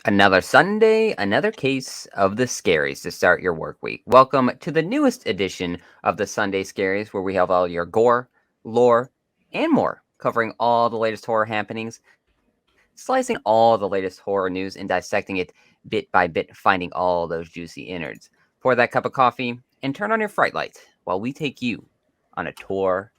Another Sunday, another case of the Scaries to start your work week. Welcome to the newest edition of the Sunday Scaries, where we have all your gore, lore, and more, covering all the latest horror happenings, slicing all the latest horror news and dissecting it bit by bit, finding all those juicy innards. Pour that cup of coffee and turn on your fright light while we take you on a tour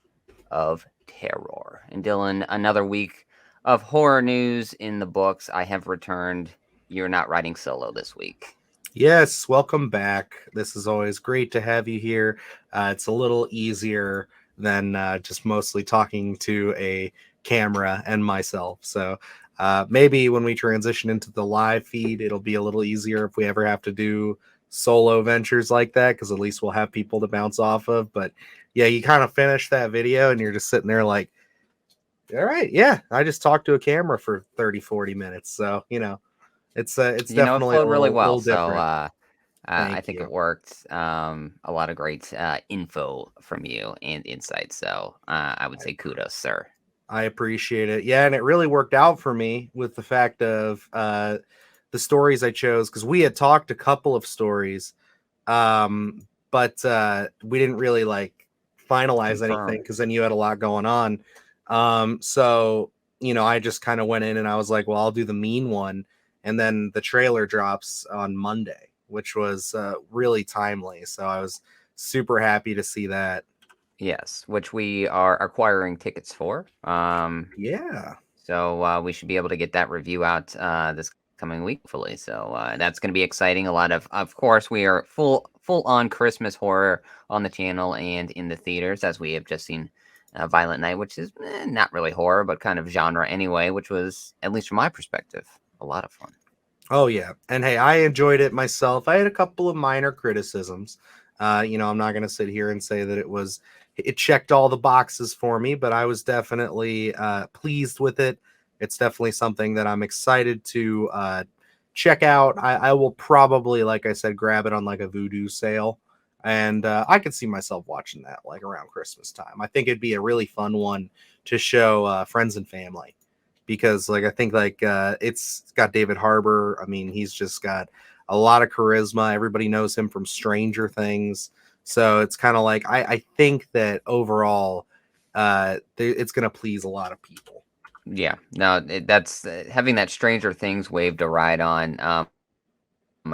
of terror. And Dylan, another week of horror news in the books. I have returned. You're not riding solo this week. Yes, welcome back. This is always great to have you here. It's a little easier than just mostly talking to a camera and myself. So maybe when we transition into the live feed, it'll be a little easier if we ever have to do solo ventures like that, because at least we'll have people to bounce off of. But yeah, you kind of finish that video and you're just sitting there like, all right, yeah, I just talked to a camera for 30, 40 minutes. So, it's It definitely a flowed really well. little So different. I Thank think you. it worked. A lot of great info from you and insight. So I would say kudos, sir. I appreciate it. Yeah, and it really worked out for me with the fact of the stories I chose, because we had talked a couple of stories, but we didn't really like finalize anything Confirm. because then you had a lot going on. So I just kind of went in and I was like, well, I'll do the mean one, and then the trailer drops on Monday, which was really timely. So I was super happy to see that. Yes, which we are acquiring tickets for. Yeah. So we should be able to get that review out this coming week, hopefully. So that's going to be exciting. A lot of course, we are full on Christmas horror on the channel and in the theaters, as we have just seen Violent Night, which is not really horror, but kind of genre anyway, which was, at least from my perspective, a lot of fun. Oh yeah, and hey, I enjoyed it myself. I had a couple of minor criticisms. I'm not going to sit here and say that it checked all the boxes for me, but I was definitely pleased with it. It's definitely something that I'm excited to check out. I will probably, like I said, grab it on like a Voodoo sale, and I could see myself watching that like around Christmas time. I think it'd be a really fun one to show friends and family, because like I think like it's got David Harbour. I mean, he's just got a lot of charisma. Everybody knows him from Stranger Things. So it's kind of like I think that overall it's going to please a lot of people. Yeah, no, that's having that Stranger Things wave to ride on. I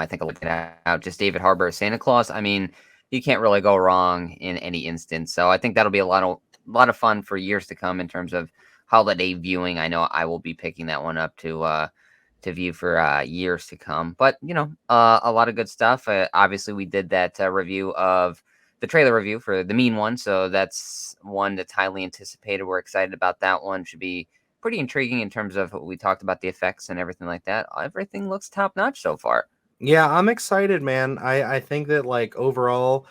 think a lot of people pointed out just David Harbour as Santa Claus. I mean, you can't really go wrong in any instance. So I think that'll be a lot of fun for years to come in terms of holiday viewing. I know I will be picking that one up to view for years to come. But a lot of good stuff. Obviously, we did that review of the trailer review for the Mean One, so that's one that's highly anticipated. We're excited about that one. Should be pretty intriguing in terms of what we talked about the effects and everything like that. Everything looks top notch so far. Yeah, I'm excited, man. I think that like overall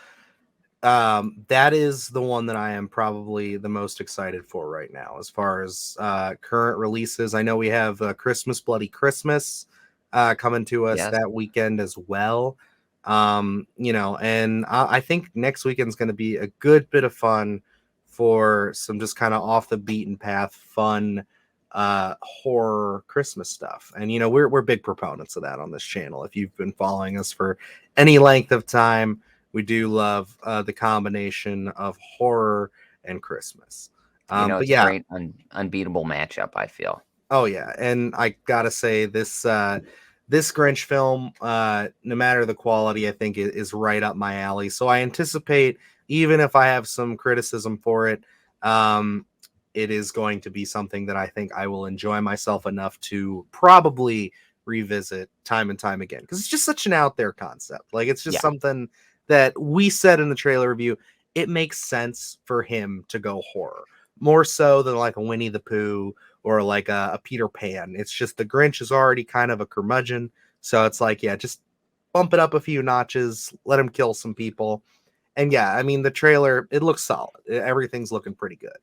that is the one that I am probably the most excited for right now as far as current releases. I know we have Christmas Bloody Christmas coming to us Yes. that weekend as well. And I think next weekend's going to be a good bit of fun for some just kind of off the beaten path fun horror Christmas stuff. And we're big proponents of that on this channel. If you've been following us for any length of time, we do love the combination of horror and Christmas. But It's a yeah, great unbeatable matchup, I feel. oh yeah, and I gotta say this Grinch film, no matter the quality, I think is right up my alley. So I anticipate, even if I have some criticism for it, um, it is going to be something that I think I will enjoy myself enough to probably revisit time and time again, because it's just such an out there concept. Like, it's just Yeah. something that we said in the trailer review. It makes sense for him to go horror more so than like a Winnie the Pooh or like a Peter Pan. It's just the Grinch is already kind of a curmudgeon. So it's like, yeah, just bump it up a few notches, let him kill some people. And yeah, I mean, the trailer, it looks solid. Everything's looking pretty good.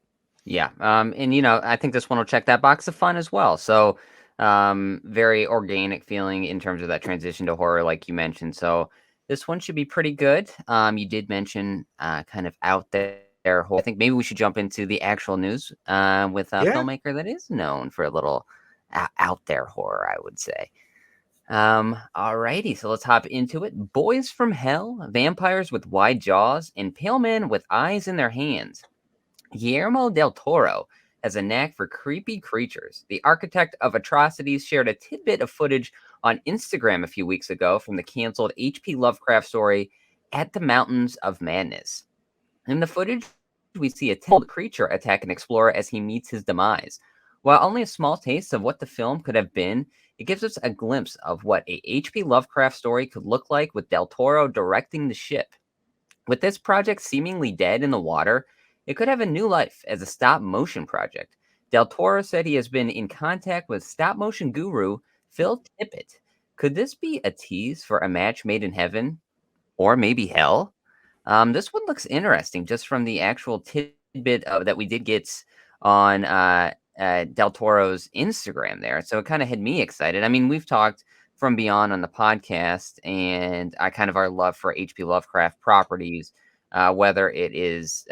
Yeah. And I think this one will check that box of fun as well. So, very organic feeling in terms of that transition to horror, like you mentioned. So this one should be pretty good. You did mention kind of out there horror. I think maybe we should jump into the actual news with a Yeah. filmmaker that is known for a little out there horror, I would say. Alrighty, so let's hop into it. Boys from Hell, vampires with wide jaws, and pale men with eyes in their hands. Guillermo del Toro has a knack for creepy creatures. The architect of atrocities shared a tidbit of footage on Instagram a few weeks ago from the canceled H.P. Lovecraft story At the Mountains of Madness. In the footage, we see a tailed creature attack an explorer as he meets his demise. While only a small taste of what the film could have been, it gives us a glimpse of what a H.P. Lovecraft story could look like with Del Toro directing the ship. With this project seemingly dead in the water, it could have a new life as a stop motion project. Del Toro said he has been in contact with stop motion guru Phil Tippett. Could this be a tease for a match made in heaven or maybe hell? This one looks interesting just from the actual tidbit of, that we did get on Del Toro's Instagram there. So it kind of had me excited. I mean, we've talked from beyond on the podcast, and I kind of our love for H.P. Lovecraft properties, whether it is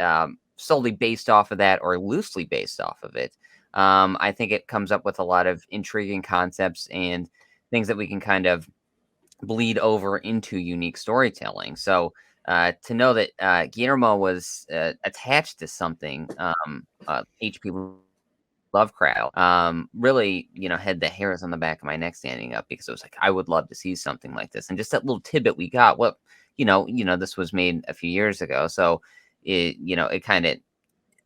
solely based off of that or loosely based off of it. I think it comes up with a lot of intriguing concepts and things that we can kind of bleed over into unique storytelling. So to know that Guillermo was attached to something, H.P. Lovecraft, really, had the hairs on the back of my neck standing up because it was like I would love to see something like this. And just that little tidbit we got, well, this was made a few years ago, so it kind of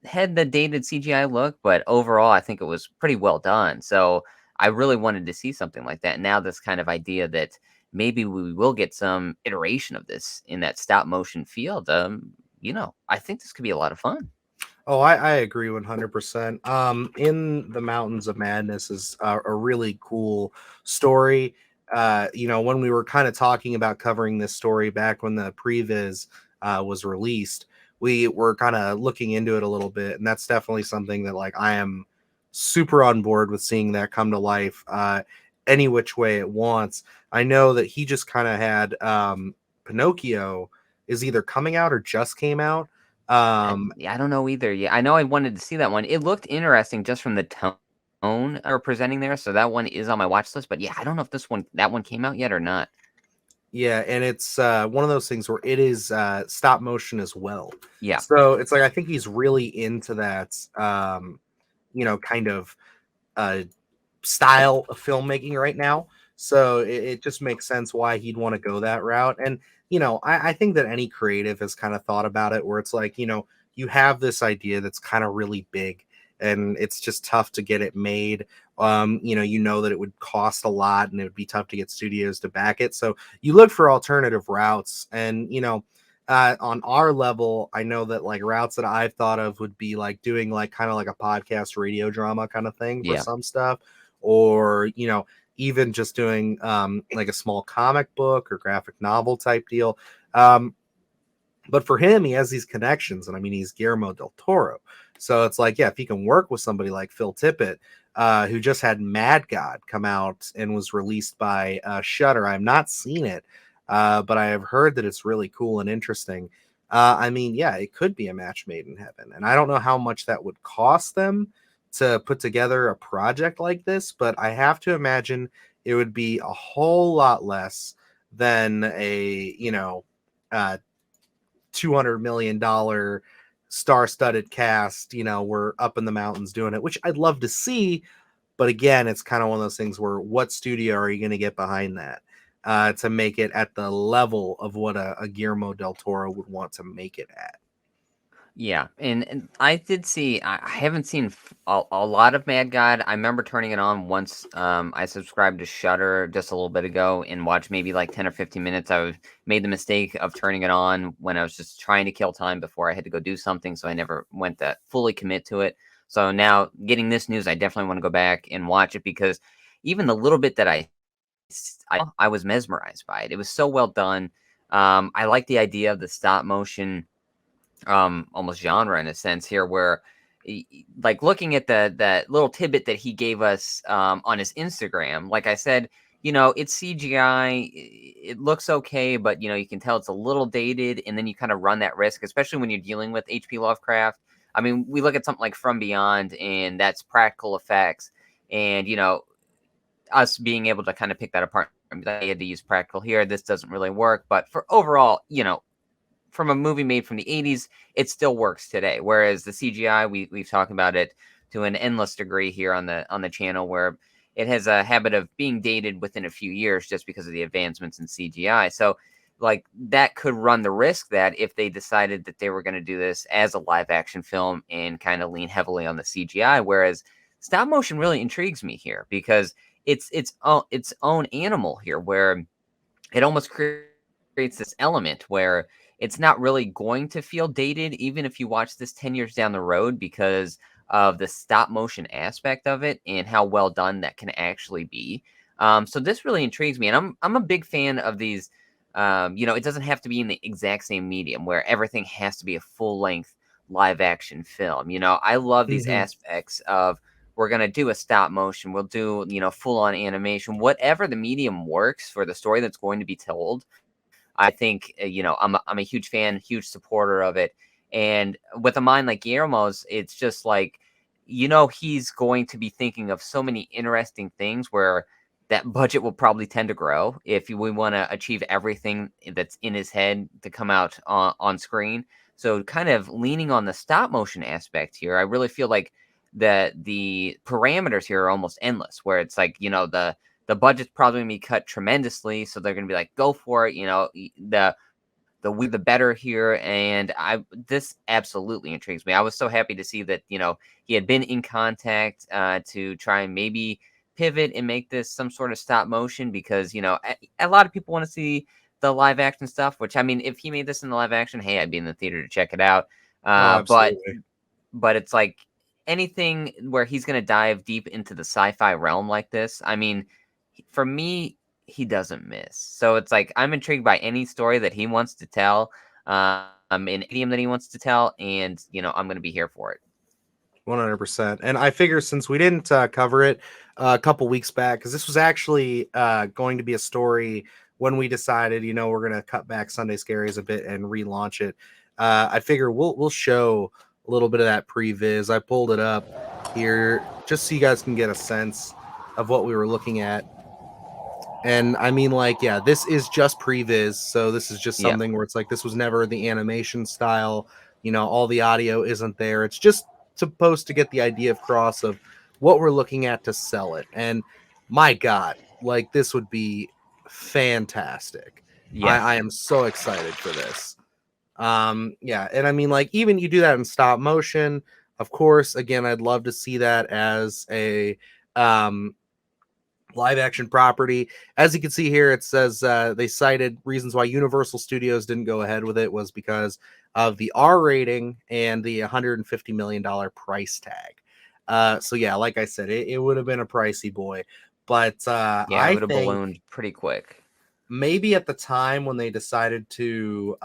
had the dated CGI look, but overall, I think it was pretty well done. So I really wanted to see something like that. Now, this kind of idea that maybe we will get some iteration of this in that stop motion field, I think this could be a lot of fun. Oh, I agree 100%. In the Mountains of Madness is a really cool story. When we were kind of talking about covering this story back when the previs was released, we were kind of looking into it a little bit, and that's definitely something that like I am super on board with seeing that come to life any which way it wants. I know that he just kind of had Pinocchio is either coming out or just came out. Yeah, I don't know either. Yeah, I know I wanted to see that one. It looked interesting just from the tone or presenting there. So that one is on my watch list. But yeah, I don't know if that one came out yet or not. Yeah, and it's one of those things where it is stop motion as well. Yeah. So it's like I think he's really into that, kind of style of filmmaking right now. So it just makes sense why he'd want to go that route. And I think that any creative has kind of thought about it, where it's like you have this idea that's kind of really big, and it's just tough to get it made. That it would cost a lot and it would be tough to get studios to back it. So you look for alternative routes. And, on our level, I know that like routes that I've thought of would be like doing like kind of like a podcast radio drama kind of thing for Yeah. some stuff, or, even just doing like a small comic book or graphic novel type deal. But for him, he has these connections, and I mean, he's Guillermo del Toro. So it's like, yeah, if he can work with somebody like Phil Tippett, who just had Mad God come out and was released by Shudder. I've not seen it, but I have heard that it's really cool and interesting. I mean, yeah, it could be a match made in heaven. And I don't know how much that would cost them to put together a project like this, but I have to imagine it would be a whole lot less than a, $200 million star-studded cast. We're up in the mountains doing it, which I'd love to see. But again, it's kind of one of those things where what studio are you going to get behind that to make it at the level of what a Guillermo del Toro would want to make it at? Yeah, and I did see. I haven't seen a lot of Mad God. I remember turning it on once. I subscribed to Shudder just a little bit ago and watched maybe like 10 or 15 minutes. Made the mistake of turning it on when I was just trying to kill time before I had to go do something, so I never went to fully commit to it. So now getting this news, I definitely want to go back and watch it because even the little bit that I was mesmerized by it. It was so well done. I like the idea of the stop motion almost genre in a sense here where like looking at that little tidbit that he gave us on his Instagram, like I said, it's CGI, it looks okay, but you can tell it's a little dated, and then you kind of run that risk, especially when you're dealing with HP Lovecraft. I mean, we look at something like From Beyond, and that's practical effects, and us being able to kind of pick that apart I had to use practical here. This doesn't really work. But for overall, from a movie made from the 80s, it still works today. Whereas the CGI, we've talked about it to an endless degree here on the channel, where it has a habit of being dated within a few years just because of the advancements in CGI. So like that could run the risk that if they decided that they were going to do this as a live action film and kind of lean heavily on the CGI, whereas stop motion really intrigues me here because its own animal here, where it almost creates this element where it's not really going to feel dated, even if you watch this 10 years down the road, because of the stop motion aspect of it and how well done that can actually be. So this really intrigues me, and I'm a big fan of these. It doesn't have to be in the exact same medium where everything has to be a full length live action film. I love these Mhm. aspects of we're going to do a stop motion, we'll do, full on animation, whatever the medium works for the story that's going to be told. I think, I'm a huge fan, huge supporter of it. And with a mind like Guillermo's, it's just like, he's going to be thinking of so many interesting things where that budget will probably tend to grow if we want to achieve everything that's in his head to come out on screen. So kind of leaning on the stop motion aspect here, I really feel like the parameters here are almost endless, where it's like, the budget's probably gonna be cut tremendously, so they're gonna be like, "Go for it!" The better here, and this absolutely intrigues me. I was so happy to see that he had been in contact to try and maybe pivot and make this some sort of stop motion because a lot of people want to see the live action stuff. Which I mean, if he made this in the live action, hey, I'd be in the theater to check it out. Oh, But absolutely. it's like anything where he's going to dive deep into the sci-fi realm like this. I mean, for me, he doesn't miss. So it's like I'm intrigued by any story that he wants to tell, an idiom that he wants to tell, and I'm going to be here for it. 100%. And I figure since we didn't cover it a couple weeks back, because this was actually going to be a story when we decided, we're going to cut back Sunday Scaries a bit and relaunch it. I figure we'll show a little bit of that previs. I pulled it up here just so you guys can get a sense of what we were looking at. And I mean, like, yeah, this is just previs. So this is just Yeah, something where it's like this was never the animation style. All the audio isn't there. It's just supposed to get the idea across of what we're looking at to sell it. And my God, like, this would be fantastic. yeah, I am so excited for this. Yeah, and I mean, like, even you do that in stop motion, of course. Again, I'd love to see that as a live action property. As you can see here, it says they cited reasons why Universal Studios didn't go ahead with it was because of the R rating and the $150 million price tag. So yeah, like I said, it would have been a pricey boy. But yeah. It I would have think ballooned pretty quick. maybe at the time when they decided to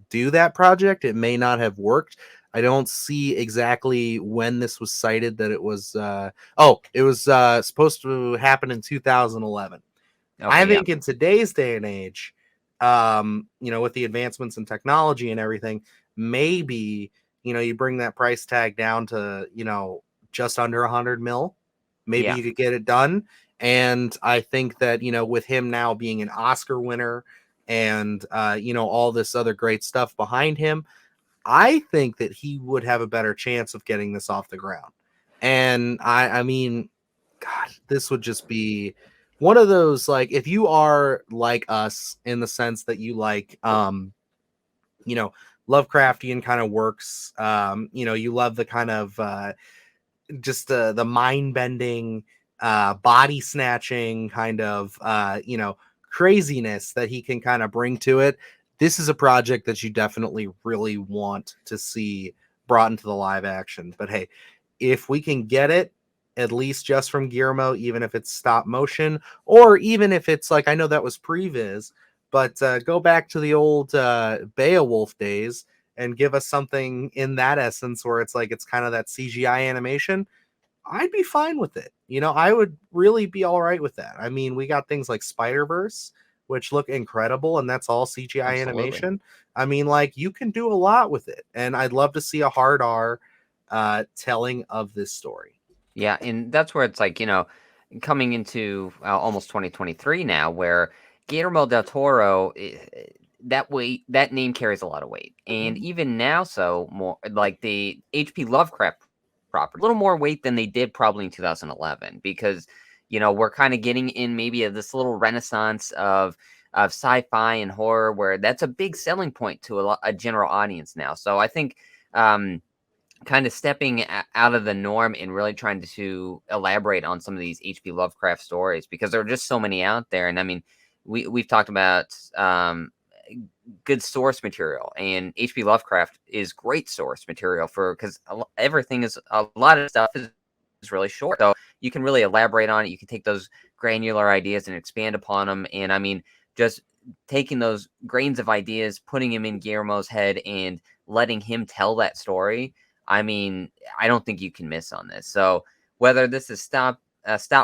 do that project, it may not have worked. I don't see exactly when this was cited that it was. It was supposed to happen in 2011. I Okay, yeah, think in today's day and age, with the advancements in technology and everything, maybe you bring that price tag down to just under 100 mil. Maybe yeah, you could get it done. And I think that with him now being an Oscar winner and all this other great stuff behind him, I think that he would have a better chance of getting this off the ground. And I mean, God, this would just be one of those, like, if you are like us in the sense that you like you know Lovecraftian kind of works, you love the kind of just the mind bending, body snatching kind of craziness that he can kind of bring to it. This is a project that you definitely really want to see brought into the live action. But hey, if we can get it at least just from Guillermo, even if it's stop motion, or even if it's like, I know that was previs, but go back to the old Beowulf days and give us something in that essence where it's like it's kind of that CGI animation, I'd be fine with it. I would really be all right with that. I mean, we got things like Spider-Verse, which look incredible, and that's all CGI absolutely. animation. I mean, like, you can do a lot with it. And I'd love to see a hard R telling of this story. Yeah, and that's where it's like, coming into almost 2023 now, where Guillermo del Toro, that name carries a lot of weight, and even now, so more like the H.P. Lovecraft property, a little more weight than they did probably in 2011, because we're kind of getting in maybe this little renaissance of sci-fi and horror, where that's a big selling point to a general audience now. So I think. Kind of stepping out of the norm and really trying to elaborate on some of these H.P. Lovecraft stories, because there are just so many out there. And I mean, we've talked about good source material, and H.P. Lovecraft is great source material because everything is a lot of stuff is really short, so you can really elaborate on it. You can take those granular ideas and expand upon them. And I mean, just taking those grains of ideas, putting them in Guillermo's head, and letting him tell that story. I mean, I don't think you can miss on this. So whether this is stop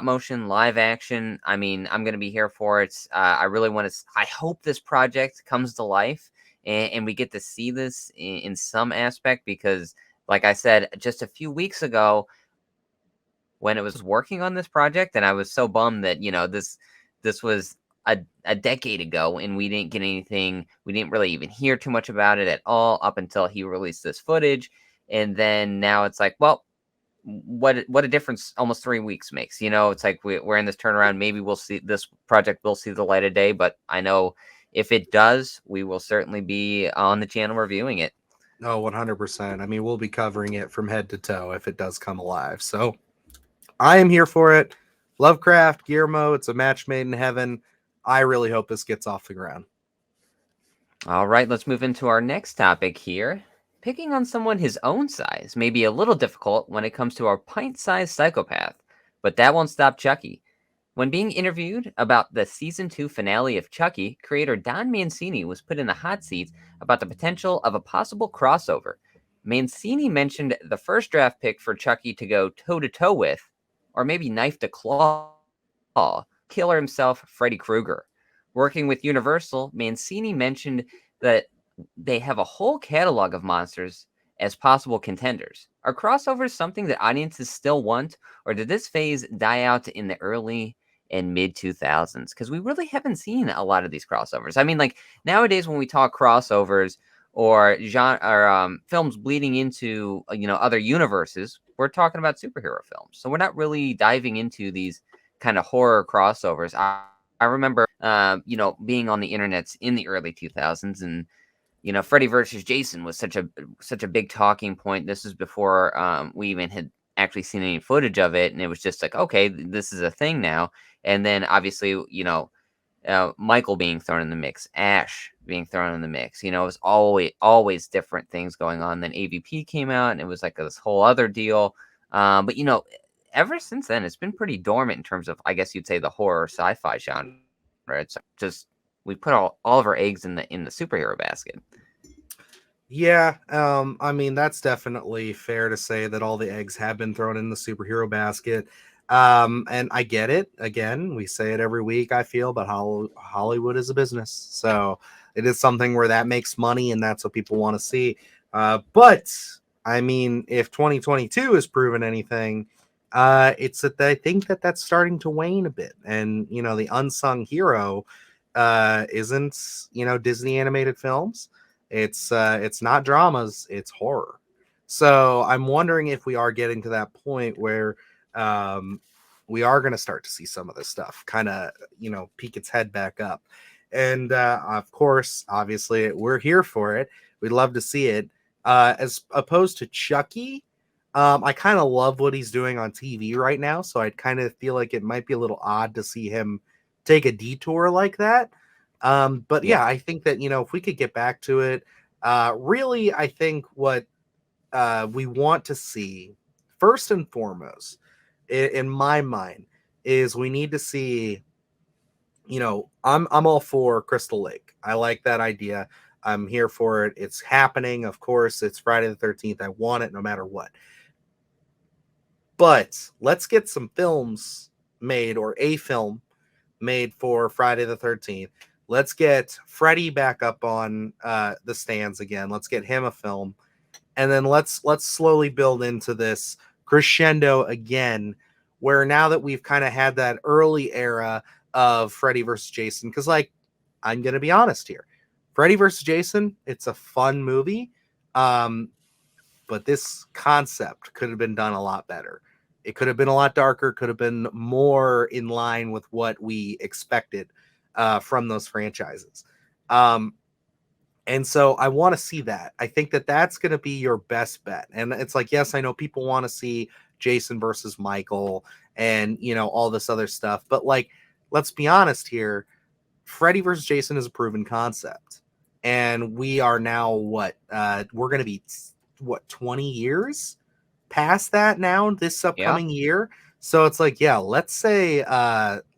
motion, live action, I mean, I'm going to be here for it. I really want to. I hope this project comes to life, and we get to see this in some aspect, because, like I said, just a few weeks ago, when it was working on this project, and I was so bummed that this was a decade ago, and we didn't get anything. We didn't really even hear too much about it at all up until he released this footage. And then now it's like, well, what a difference almost 3 weeks makes. It's like we're in this turnaround. Maybe we'll see this project will see the light of day, but I know if it does, we will certainly be on the channel reviewing it. Oh, 100%. I mean, we'll be covering it from head to toe if it does come alive. So I am here for it. Lovecraft, Guillermo, it's a match made in heaven. I really hope this gets off the ground. All right, let's move into our next topic here. Picking on someone his own size may be a little difficult when it comes to our pint-sized psychopath, but that won't stop Chucky. When being interviewed about the season 2 finale of Chucky, creator Don Mancini was put in the hot seat about the potential of a possible crossover. Mancini mentioned the first draft pick for Chucky to go toe-to-toe with, or maybe knife to claw, killer himself, Freddy Krueger. Working with Universal, Mancini mentioned that they have a whole catalog of monsters as possible contenders. Are crossovers something that audiences still want, or did this phase die out in the early and mid 2000s? Because we really haven't seen a lot of these crossovers. I mean, like nowadays when we talk crossovers or genre or films bleeding into other universes, we're talking about superhero films. So we're not really diving into these kind of horror crossovers. I remember being on the internets in the early 2000s, and Freddy versus Jason was such a big talking point. This is before we even had actually seen any footage of it, and it was just like, okay, this is a thing now. And then obviously, Michael being thrown in the mix, Ash being thrown in the mix. It was always different things going on. Then AVP came out, and it was like this whole other deal. But ever since then, it's been pretty dormant in terms of, I guess you'd say, the horror sci-fi genre. It's just we put all of our eggs in the superhero basket. Yeah, I mean, that's definitely fair to say that all the eggs have been thrown in the superhero basket. And I get it. Again, we say it every week, I feel, but Hollywood is a business. So it is something where that makes money, and that's what people want to see. But I mean, if 2022 has proven anything, it's that I think that that's starting to wane a bit. And, the unsung hero isn't, Disney animated films. It's not dramas, it's horror. So I'm wondering if we are getting to that point where we are going to start to see some of this stuff kind of, peek its head back up. And of course, obviously, we're here for it. We'd love to see it. As opposed to Chucky, I kind of love what he's doing on TV right now. So I'd kind of feel like it might be a little odd to see him take a detour like that. But yeah, I think that, if we could get back to it, really, I think what we want to see first and foremost, in my mind, is we need to see, I'm all for Crystal Lake. I like that idea. I'm here for it. It's happening. Of course, it's Friday the 13th. I want it no matter what. But let's get some films made, or a film made for Friday the 13th. Let's get Freddy back up on the stands again. Let's get him a film. And then let's slowly build into this crescendo again, where now that we've kind of had that early era of Freddy versus Jason, because like I'm gonna be honest here, Freddy versus Jason, it's a fun movie, but this concept could have been done a lot better. It could have been a lot darker, could have been more in line with what we expected from those franchises. And so I want to see that. I think that that's going to be your best bet. And it's like, yes, I know people want to see Jason versus Michael and, you know, all this other stuff. But like, let's be honest here. Freddy versus Jason is a proven concept. And we are now we're going to be 20 years past that now this Yeah. upcoming year. So it's like, yeah, let's say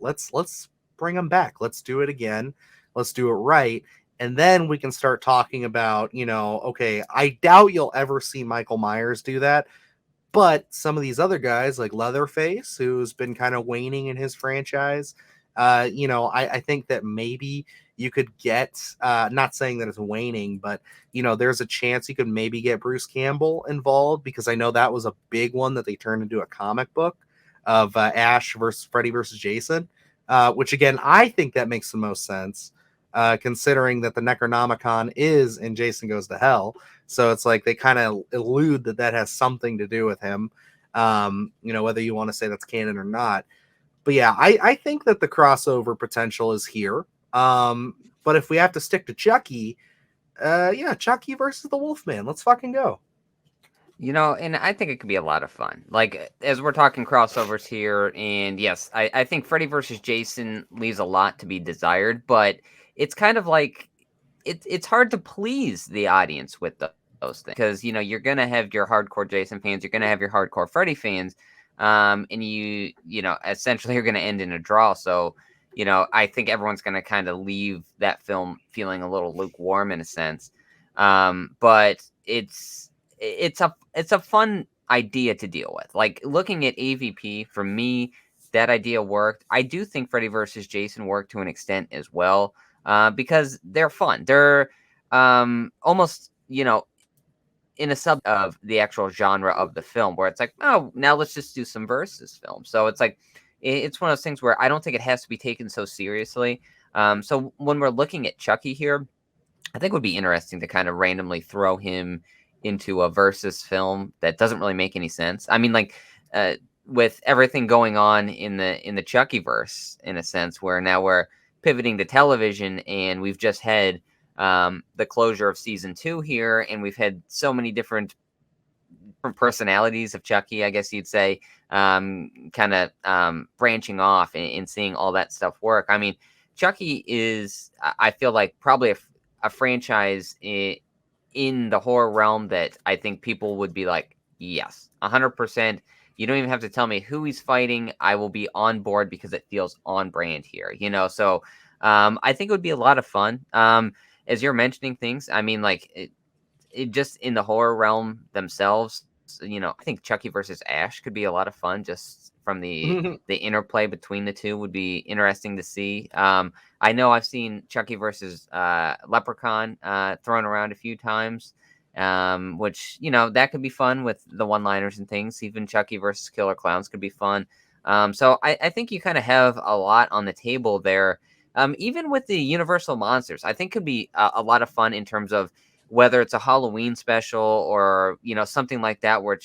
let's bring them back. Let's do it again. Let's do it right. And then we can start talking about, you know, okay, I doubt you'll ever see Michael Myers do that. But some of these other guys, like Leatherface, who's been kind of waning in his franchise, you know, I think that maybe you could get, not saying that it's waning, but, you know, there's a chance you could maybe get Bruce Campbell involved, because I know that was a big one that they turned into a comic book of Ash versus Freddy versus Jason, which, again, I think that makes the most sense. Considering that the Necronomicon is in Jason Goes to Hell. So it's like they kind of allude that that has something to do with him, you know, whether you want to say that's canon or not. But yeah, I think that the crossover potential is here. But if we have to stick to Chucky, yeah, Chucky versus the Wolfman. Let's fucking go. You know, and I think it could be a lot of fun. Like, as we're talking crossovers here, and yes, I think Freddy versus Jason leaves a lot to be desired, but it's kind of like it's hard to please the audience with those things, because you know you're gonna have your hardcore Jason fans, you're gonna have your hardcore Freddy fans, and you know essentially you're gonna end in a draw. So you know I think everyone's gonna kind of leave that film feeling a little lukewarm in a sense, but it's a fun idea to deal with. Like looking at AVP for me, that idea worked. I do think Freddy versus Jason worked to an extent as well, because they're fun. They're almost, you know, in a sub of the actual genre of the film, where it's like, oh, now let's just do some versus film. So it's like it's one of those things where I don't think it has to be taken so seriously. So when we're looking at Chucky here, I think it would be interesting to kind of randomly throw him into a versus film that doesn't really make any sense. I mean, like with everything going on in the Chucky verse, in a sense, where now we're pivoting to television, and we've just had the closure of season 2 here, and we've had so many different personalities of Chucky, I guess you'd say, kind of branching off and seeing all that stuff work. I mean, Chucky is, I feel like, probably a franchise in the horror realm that I think people would be like, yes, 100%. You don't even have to tell me who he's fighting. I will be on board because it feels on brand here, you know? So I think it would be a lot of fun. As you're mentioning things, I mean, like, it just in the horror realm themselves, you know, I think Chucky versus Ash could be a lot of fun, just from the interplay between the two would be interesting to see. I know I've seen Chucky versus Leprechaun thrown around a few times, which, you know, that could be fun with the one-liners and things. Even Chucky versus Killer Clowns could be fun. So I think you kind of have a lot on the table there. Even with the Universal Monsters, I think could be a lot of fun in terms of whether it's a Halloween special or, you know, something like that, where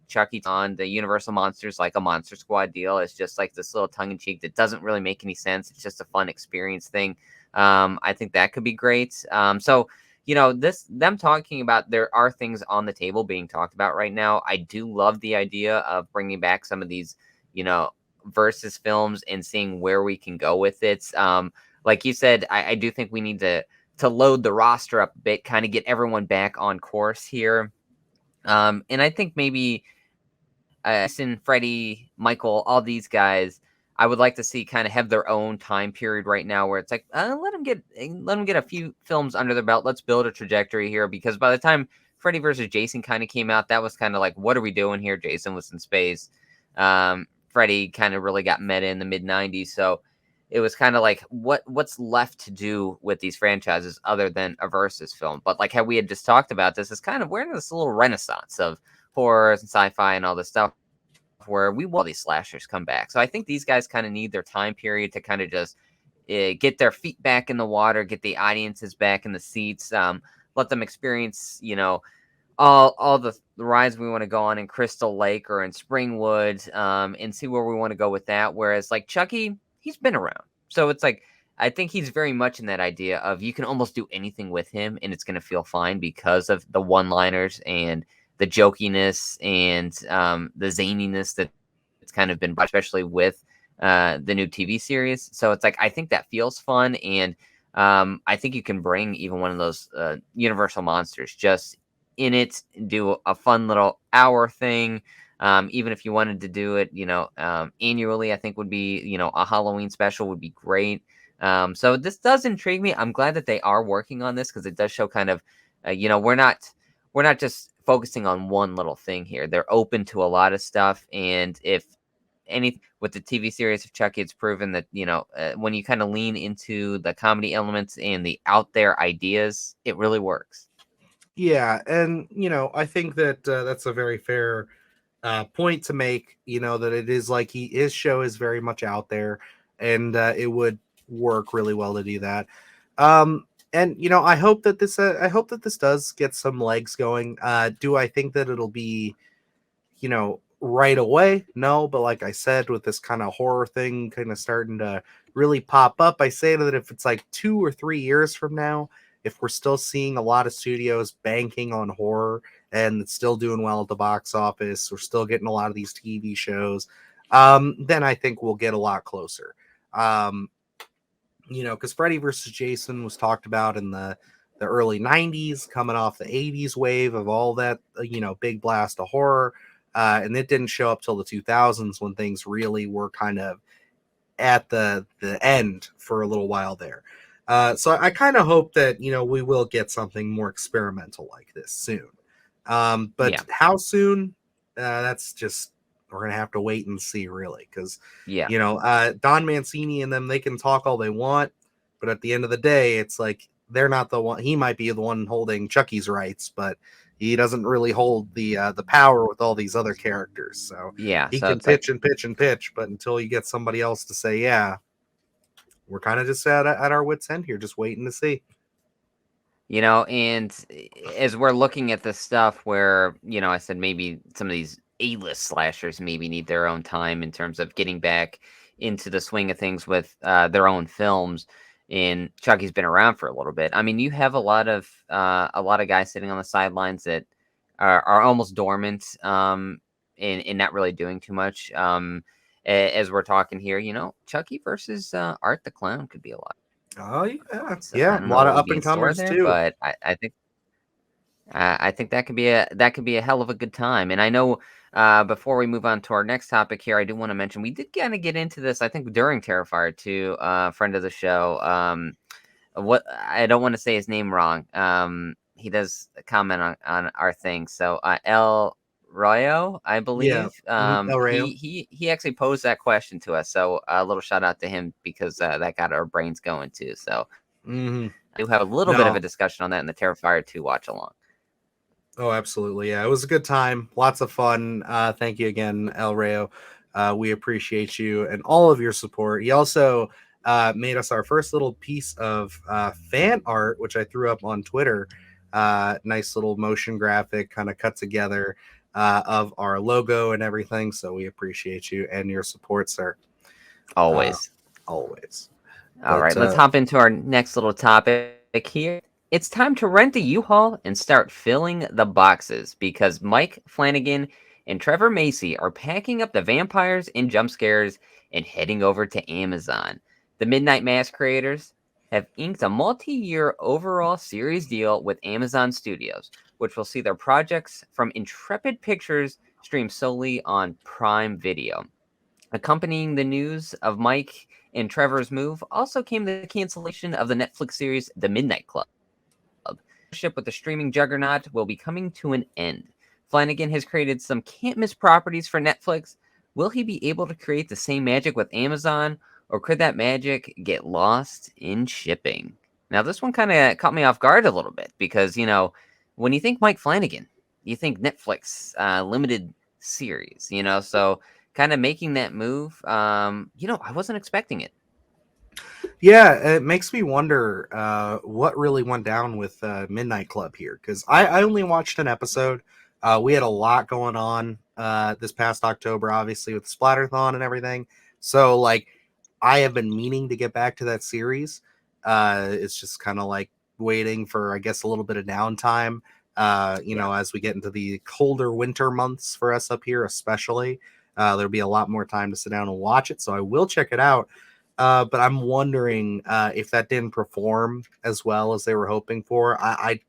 Chucky's on the Universal Monsters, like a Monster Squad deal. It's just like this little tongue in cheek that doesn't really make any sense. It's just a fun experience thing. I think that could be great. So, you know, them talking about, there are things on the table being talked about right now. I do love the idea of bringing back some of these, you know, versus films and seeing where we can go with it. Like you said, I do think we need to load the roster up a bit, kind of get everyone back on course here. And I think maybe Jason, Freddy, Michael, all these guys, I would like to see kind of have their own time period right now, where it's like, let them get a few films under their belt. Let's build a trajectory here, because by the time Freddy versus Jason kind of came out, that was kind of like, what are we doing here? Jason was in space. Freddy kind of really got meta in the mid 90s. So it was kind of like, what's left to do with these franchises other than a versus film? But like how we had just talked about, this is kind of, we're in this little renaissance of horror and sci-fi and all this stuff where we want these slashers come back. So I think these guys kind of need their time period to kind of just get their feet back in the water, get the audiences back in the seats, let them experience, all the rides we want to go on in Crystal Lake or in Springwood, and see where we want to go with that. Whereas like Chucky, he's been around, so it's like I think he's very much in that idea of you can almost do anything with him and it's going to feel fine because of the one-liners and the jokiness and the zaniness that it's kind of been, especially with the new TV series. So it's like I think that feels fun, and I think you can bring even one of those Universal monsters just in it, do a fun little hour thing. Even if you wanted to do it, annually, I think would be, a Halloween special would be great. So this does intrigue me. I'm glad that they are working on this because it does show kind of, we're not just focusing on one little thing here. They're open to a lot of stuff, and if any with the TV series of Chucky, it's proven that when you kind of lean into the comedy elements and the out there ideas, it really works. Yeah, and I think that that's a very fair point to make. That it is like his show is very much out there, and it would work really well to do that. And I hope that this does get some legs going. Do I think that it'll be right away? No, but like I said, with this kind of horror thing kind of starting to really pop up, I say that if it's like 2 or 3 years from now, if we're still seeing a lot of studios banking on horror and it's still doing well at the box office, we're still getting a lot of these TV shows, then I think we'll get a lot closer. Because Freddy versus Jason was talked about in the early 90s, coming off the 80s wave of all that, big blast of horror. And it didn't show up till the 2000s when things really were kind of at the end for a little while there. So I kind of hope that, we will get something more experimental like this soon. But Yeah, how soon? That's just, we're going to have to wait and see, really. Because, yeah. Don Mancini and them, they can talk all they want. But at the end of the day, it's like they're not the one. He might be the one holding Chucky's rights, but he doesn't really hold the power with all these other characters. So Yeah, he so can it's like, pitch and pitch and pitch, but until you get somebody else to say, yeah, we're kind of just at our wits' end here, just waiting to see. and as we're looking at this stuff where, I said maybe some of these A-list slashers maybe need their own time in terms of getting back into the swing of things with their own films. And Chucky's been around for a little bit. I mean, you have a lot of guys sitting on the sidelines that are almost dormant, and not really doing too much. As we're talking here, Chucky versus Art the Clown could be a lot. Oh yeah, So I yeah, a don't know lot what of would up be and in store comers there, too. but I think that could be a hell of a good time. And I know before we move on to our next topic here, I do want to mention we did kind of get into this. I think during Terrifier 2, friend of the show. What I don't want to say his name wrong. He does comment on our thing. So El Royo, I Yeah, believe. El Rayo. He actually posed that question to us. So a little shout out to him because that got our brains going too. So Mm-hmm. I do have a little bit of No, a discussion on that in the Terrifier 2 watch along. oh, absolutely. Yeah, it was a good time. Lots of fun. Thank you again, El Rayo. We appreciate you and all of your support. He also made us our first little piece of fan art, which I threw up on Twitter. Nice little motion graphic kind of cut together of our logo and everything. So we appreciate you and your support, sir. Uh, Always. always. All But right, let's hop into our next little topic here. It's time to rent a U-Haul and start filling the boxes because Mike Flanagan and Trevor Macy are packing up the vampires and jump scares and heading over to Amazon. The Midnight Mass creators have inked a multi-year overall series deal with Amazon Studios, which will see their projects from Intrepid Pictures stream solely on Prime Video. Accompanying the news of Mike and Trevor's move also came the cancellation of the Netflix series The Midnight Club. Partnership with the streaming juggernaut will be coming to an end. Flanagan has created some can't miss properties for Netflix. Will he be able to create the same magic with Amazon, or could that magic get lost in shipping? Now, this one kind of caught me off guard a little bit because, when you think Mike Flanagan, you think Netflix limited series, so kind of making that move. I wasn't expecting it. Yeah, it makes me wonder what really went down with Midnight Club here, because I only watched an episode. We had a lot going on this past October, obviously with the Splatterthon and everything. So like, I have been meaning to get back to that series. It's just kind of like waiting for, I guess, a little bit of downtime. Yeah. As we get into the colder winter months for us up here, especially, there'll be a lot more time to sit down and watch it. So I will check it out. But I'm wondering if that didn't perform as well as they were hoping for. I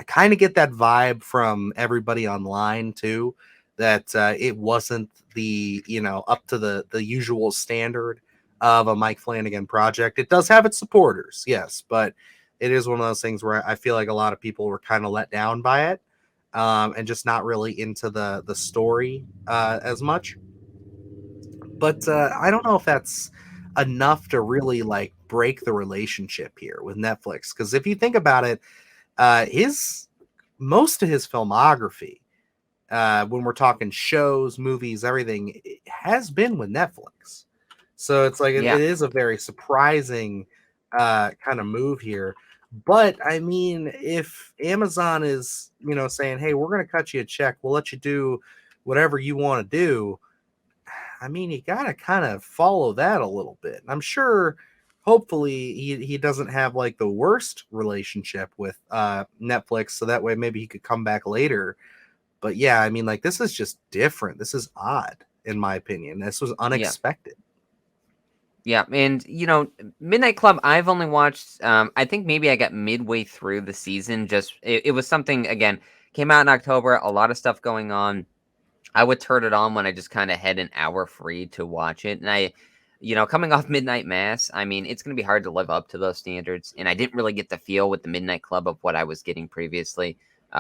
kind of get that vibe from everybody online too, that it wasn't the up to the usual standard of a Mike Flanagan project. It does have its supporters, yes, but it is one of those things where I feel like a lot of people were kind of let down by it, and just not really into the story as much. But I don't know if that's enough to really like break the relationship here with Netflix. Because if you think about it, his most of his filmography, when we're talking shows, movies, everything, it has been with Netflix. So it's like it Yeah. is a very surprising kind of move here. But I mean, if Amazon is saying, "Hey, we're going to cut you a check. We'll let you do whatever you want to do," I mean, you gotta kind of follow that a little bit. I'm sure, hopefully, he doesn't have like the worst relationship with Netflix, so that way maybe he could come back later. But yeah, I mean, like this is just different. This is odd, in my opinion. This was Yeah. unexpected. Yeah, and Midnight Club, I've only watched. I think maybe I got midway through the season. Just it was something again came out in October. A lot of stuff going on. I would turn it on when I just kind of had an hour free to watch it, and coming off Midnight Mass, I mean, it's going to be hard to live up to those standards. And I didn't really get the feel with the Midnight Club of what I was getting previously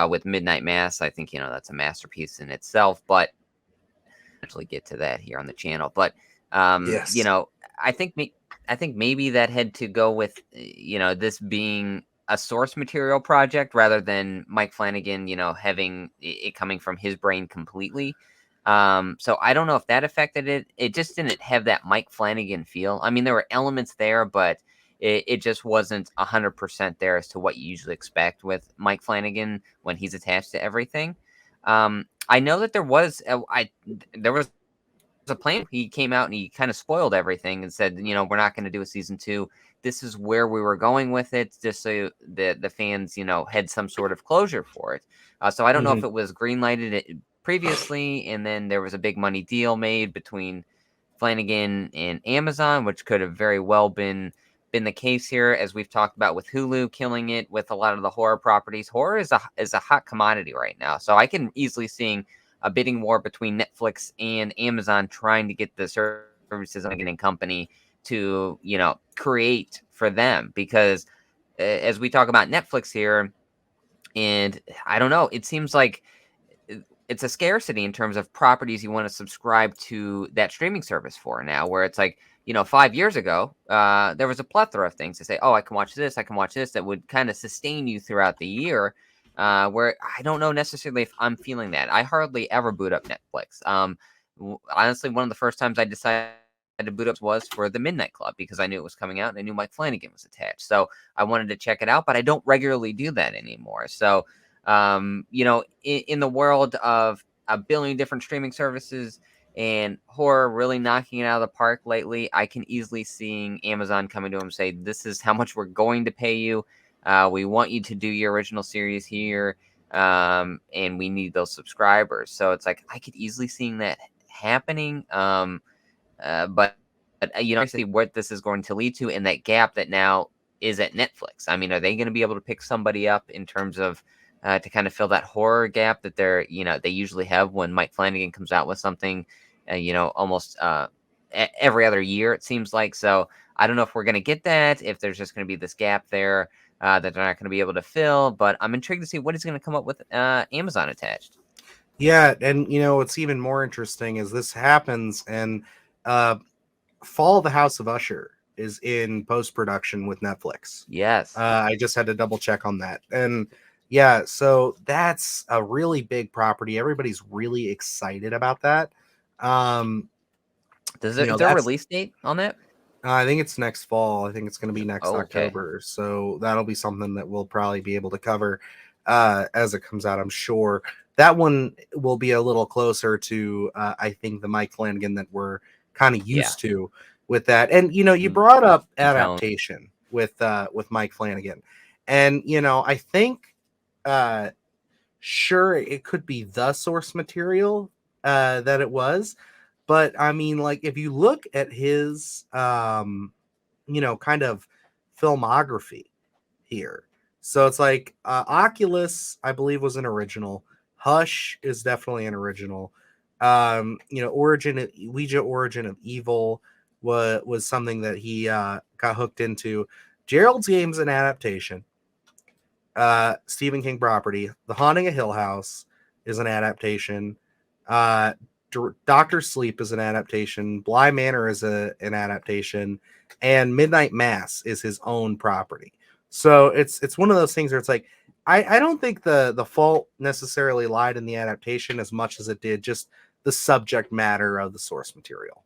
with Midnight Mass. I think that's a masterpiece in itself, but actually get to that here on the channel. But Yes. I think I think maybe that had to go with this being a source material project rather than Mike Flanagan, having it coming from his brain completely. So I don't know if that affected it. It just didn't have that Mike Flanagan feel. I mean, there were elements there, but it just wasn't 100% there as to what you usually expect with Mike Flanagan when he's attached to everything. I know that there was a plan. He came out and he kind of spoiled everything and said, we're not going to do a season two. This is where we were going with it, just so the fans, had some sort of closure for it. So I don't know Hmm. if it was greenlighted previously, and then there was a big money deal made between Flanagan and Amazon, which could have very well been the case here, as we've talked about with Hulu killing it with a lot of the horror properties. Horror is a hot commodity right now, so I can easily seeing a bidding war between Netflix and Amazon trying to get the services and company to create for them, because as we talk about Netflix here, and I don't know, it seems like it's a scarcity in terms of properties you want to subscribe to that streaming service for now, where it's like 5 years ago there was a plethora of things to say, oh, I can watch this, I can watch this, that would kind of sustain you throughout the year, where I don't know necessarily if I'm feeling that. I hardly ever boot up Netflix. Honestly, one of the first times I decided to boot up was for the Midnight Club, because I knew it was coming out and I knew Mike Flanagan was attached, so I wanted to check it out, but I don't regularly do that anymore. So in the world of a billion different streaming services and horror really knocking it out of the park lately, I can easily see Amazon coming to him and say, "This is how much we're going to pay you. We want you to do your original series here, and we need those subscribers." So it's like I could easily seeing that happening. But I see what this is going to lead to, and that gap that now is at Netflix. I mean, are they going to be able to pick somebody up in terms of to kind of fill that horror gap that they usually have when Mike Flanagan comes out with something, almost every other year, it seems like. So I don't know if we're going to get that, if there's just going to be this gap there that they're not going to be able to fill. But I'm intrigued to see what he's going to come up with Amazon attached. Yeah, and what's even more interesting is this happens, and uh, Fall of the House of Usher is in post production with Netflix. Yes. I just had to double check on that. And yeah, so that's a really big property. Everybody's really excited about that. Is You know, there a that's release date on that? I think it's next fall. I think it's going to be next Oh, okay. October. So that'll be something that we'll probably be able to cover as it comes out, I'm sure. That one will be a little closer to, I think, the Mike Flanagan that we're kind of Yeah. used to with that. And, you know, you Mm, brought up tone. adaptation with Mike Flanagan. And, you know, I think, uh, sure, it could be the source material that it was. But I mean, like, if you look at his, you know, kind of filmography here. So it's like Oculus, I believe, was an original. Hush is definitely an original. You know, Ouija Origin of Evil was something that he got hooked into. Gerald's Game's an adaptation. Stephen King property. The Haunting of Hill House is an adaptation. Uh, Doctor Sleep is an adaptation. Bly Manor is an adaptation, and Midnight Mass is his own property. So it's one of those things where it's like I don't think the fault necessarily lied in the adaptation as much as it did just the subject matter of the source material.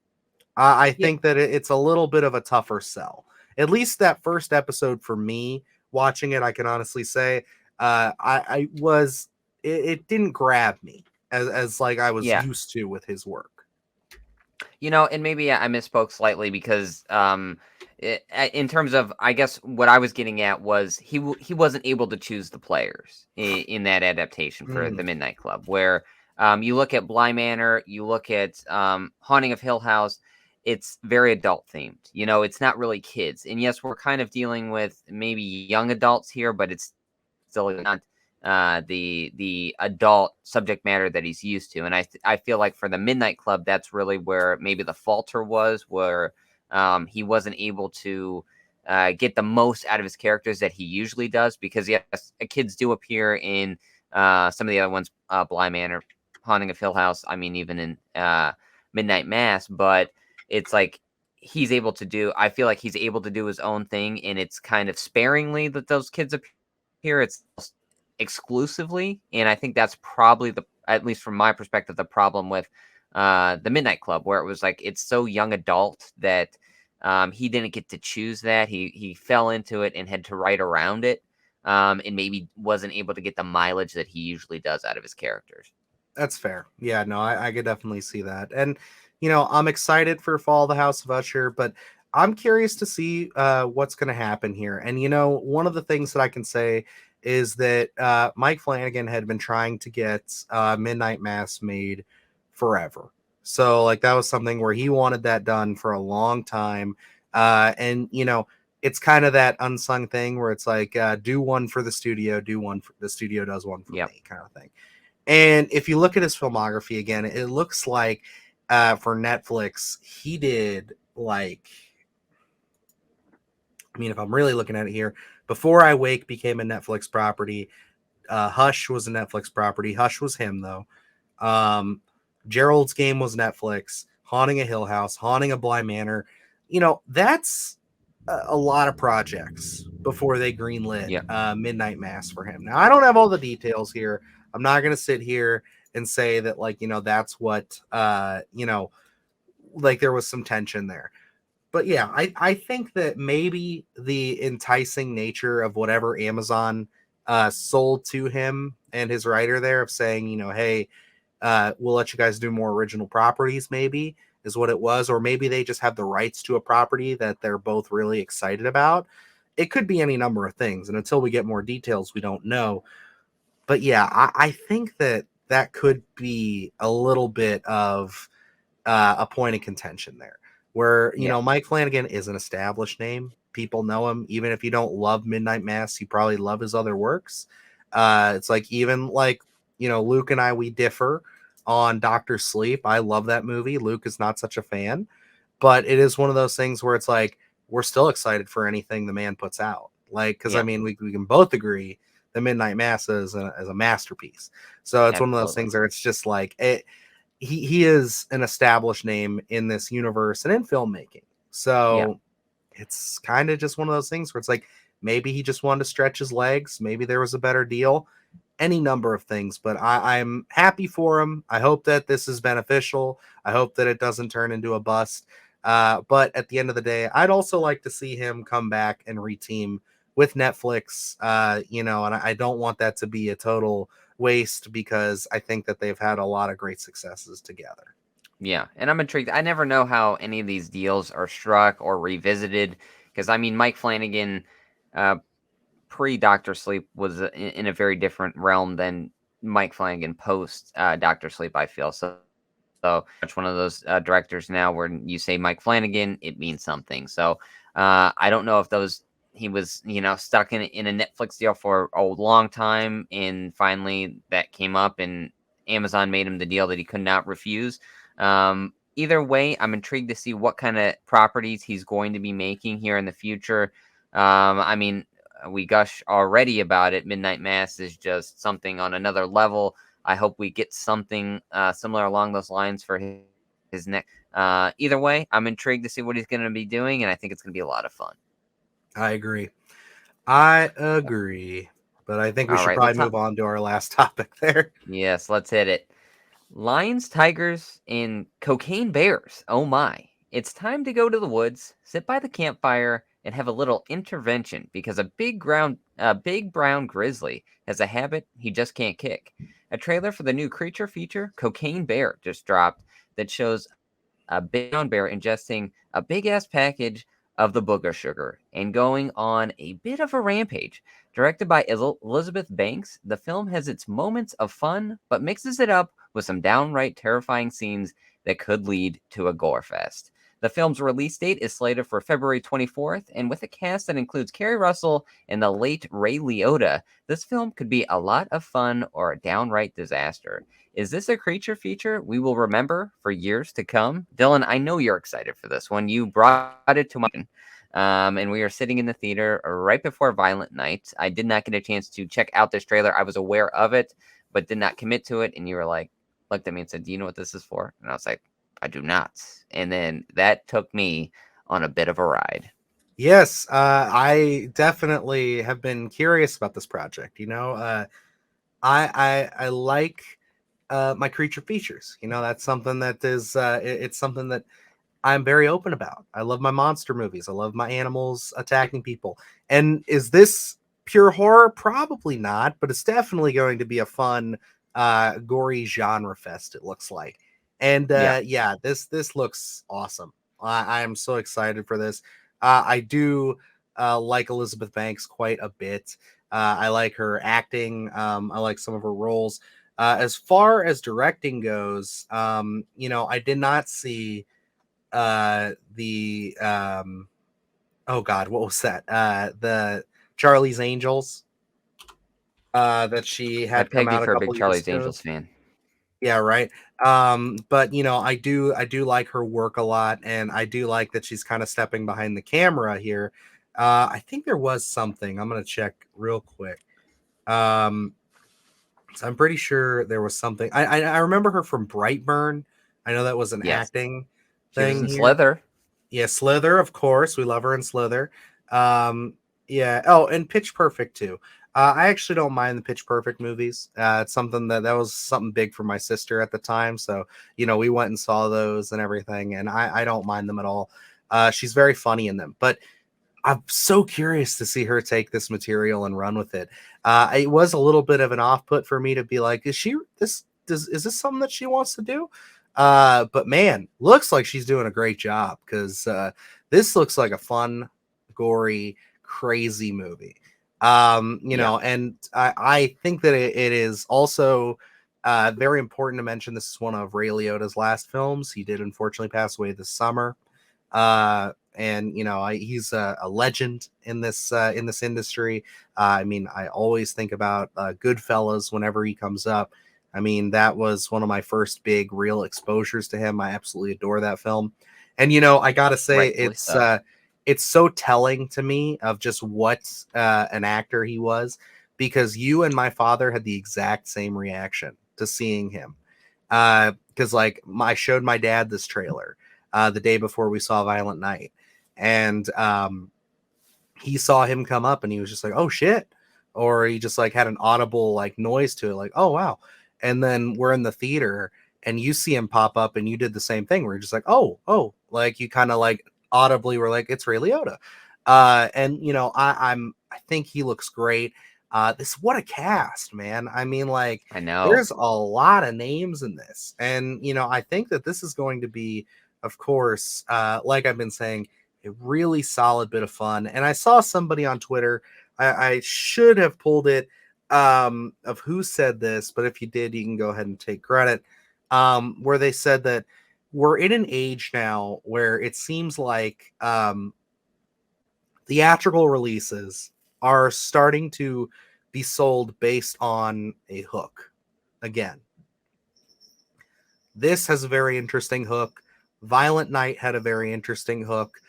I Yeah. think that it's a little bit of a tougher sell. At least that first episode for me, watching it, I can honestly say, I was it didn't grab me as like I was Yeah. used to with his work. You know, and maybe I misspoke slightly because in terms of, I guess what I was getting at was he wasn't able to choose the players in that adaptation for Mm, the Midnight Club. Where you look at Bly Manor, you look at Haunting of Hill House. It's very adult themed. You know, it's not really kids. And yes, we're kind of dealing with maybe young adults here, but it's still not the adult subject matter that he's used to. And I feel like for the Midnight Club, that's really where maybe the falter was, where he wasn't able to get the most out of his characters that he usually does. Because yes, kids do appear in some of the other ones, Bly Manor, Haunting of Hill House. I mean, even in Midnight Mass, but it's like he's able to do. I feel like he's able to do his own thing, and it's kind of sparingly that those kids appear. It's exclusively, and I think that's probably the, at least from my perspective, the problem with the Midnight Club, where it was like it's so young adult that he didn't get to choose that. He fell into it and had to write around it, and maybe wasn't able to get the mileage that he usually does out of his characters. that's fair. Yeah, no, I could definitely see that. And you know, I'm excited for Fall of the House of Usher, but I'm curious to see what's going to happen here. And you know, one of the things that I can say is that Mike Flanagan had been trying to get Midnight Mass made forever. So like that was something where he wanted that done for a long time. And you know, it's kind of that unsung thing where it's like do one for the studio, do one for the studio, does one for Yep. me, kind of thing. And if you look at his filmography again, it looks like for Netflix, he did like, I mean, if I'm really looking at it here, Before I Wake became a Netflix property. Hush was a Netflix property. Hush was him though. Um, Gerald's Game was Netflix. Haunting a Hill House, Haunting a Bly Manor. You know, that's a lot of projects before they greenlit Yep. Midnight Mass for him. Now, I don't have all the details here. I'm not going to sit here and say that, like, you know, that's what, you know, like there was some tension there. But yeah, I think that maybe the enticing nature of whatever Amazon sold to him and his writer there of saying, you know, hey, we'll let you guys do more original properties, maybe is what it was. Or maybe they just have the rights to a property that they're both really excited about. It could be any number of things. And until we get more details, we don't know. But yeah, I think that that could be a little bit of a point of contention there. Where, you Yeah. know, Mike Flanagan is an established name. People know him. Even if you don't love Midnight Mass, you probably love his other works. It's like, even like, you know, Luke and I, we differ on Doctor Sleep. I love that movie. Luke is not such a fan, but it is one of those things where it's like, we're still excited for anything the man puts out. Like, because I Yeah. mean, we can both agree the Midnight Mass is a masterpiece. So it's one of those Absolutely. things where it's just like, he is an established name in this universe and in filmmaking. Yeah. So it's kind of just one of those things where it's like maybe he just wanted to stretch his legs. Maybe there was a better deal. any number of things. But I'm happy for him. I hope that this is beneficial. I hope that it doesn't turn into a bust. But at the end of the day, I'd also like to see him come back and reteam with Netflix. And I don't want that to be a total waste, because I think that they've had a lot of great successes together. Yeah, and I'm intrigued. I never know how any of these deals are struck or revisited, because I mean, Mike Flanagan, uh, pre Doctor Sleep was in a very different realm than Mike Flanagan post Doctor Sleep. I feel so much one of those directors now where you say Mike Flanagan, it means something. So I don't know if he was stuck in a Netflix deal for a long time, and finally that came up, and Amazon made him the deal that he could not refuse. Either way, I'm intrigued to see what kind of properties he's going to be making here in the future. I mean, we gush already about it. Midnight Mass is just something on another level. I hope we get something similar along those lines for his next. Either way, I'm intrigued to see what he's going to be doing, and I think it's going to be a lot of fun. I agree. I agree. But I think we All should right, probably let's move on to our last topic there. Yes, let's hit it. Lions, tigers, and cocaine bears. Oh my. It's time to go to the woods, sit by the campfire, and have a little intervention because a big brown grizzly has a habit he just can't kick. A trailer for the new creature feature, Cocaine Bear, just dropped that shows a big brown bear ingesting a big ass package of the booger sugar and going on a bit of a rampage. Directed by Elizabeth Banks, the film has its moments of fun, but mixes it up with some downright terrifying scenes that could lead to a gore fest. The film's release date is slated for February 24th, and with a cast that includes Kerry Russell and the late Ray Liotta, this film could be a lot of fun or a downright disaster. Is this a creature feature we will remember for years to come? Dylan, I know you're excited for this one. You brought it to my and we were sitting in the theater right before Violent Night. I did not get a chance to check out this trailer. I was aware of it, but did not commit to it. And you were like, looked at me and said, "Do you know what this is for?" And I was like, "I do not." And then that took me on a bit of a ride. Yes, I definitely have been curious about this project. I like my creature features. That's something that is it's something that I'm very open about. I love my monster movies. I love my animals attacking people. And is this pure horror? Probably not, but it's definitely going to be a fun, gory genre fest. It looks like, and Yeah, yeah, this looks awesome. I am so excited for this. I do like Elizabeth Banks quite a bit. I like her acting. I like some of her roles. As far as directing goes, I did not see the oh god, what was that? The Charlie's Angels that she I had come pegged you out a for a big couple years Charlie's ago. Angels fan. Yeah, right. But I do like her work a lot, and I do like that she's kind of stepping behind the camera here. I think there was something. I'm gonna check real quick. Um, so I'm pretty sure there was something. I remember her from Brightburn. I know that was an Yes, acting she was thing in here. Slither. Yeah, Slither, of course. We love her in Slither. Yeah. Oh, and Pitch Perfect too. I actually don't mind the Pitch Perfect movies. It's something that was something big for my sister at the time. So, we went and saw those and everything, and I don't mind them at all. She's very funny in them. But I'm so curious to see her take this material and run with it. It was a little bit of an off put for me to be like, is this something that she wants to do? But man, looks like she's doing a great job, because this looks like a fun, gory, crazy movie. Yeah, And I think that it is also very important to mention this is one of Ray Liotta's last films. He did unfortunately pass away this summer. And he's a legend in this industry. I mean, I always think about Goodfellas whenever he comes up. I mean, that was one of my first big real exposures to him. I absolutely adore that film. And I gotta say, rightfully so. it's so telling to me of just what an actor he was, because you and my father had the exact same reaction to seeing him. Because I showed my dad this trailer the day before we saw Violent Night, and he saw him come up, and he was just like, "Oh shit, or he just like had an audible like noise to it, like, oh wow. And then we're in the theater and you see him pop up and you did the same thing. We're just like, oh, like you kind of like audibly were like, it's Ray Liotta. And you know, I think he looks great. This, what a cast, man. I mean, like, I know. there's a lot of names in this. And you know, I think that this is going to be, of course, like I've been saying, a really solid bit of fun. And I saw somebody on Twitter, I should have pulled it, of who said this, but if you did, you can go ahead and take credit. Where they said that we're in an age now where it seems like theatrical releases are starting to be sold based on a hook. Again, this has a very interesting hook. Violent Night had a very interesting hook.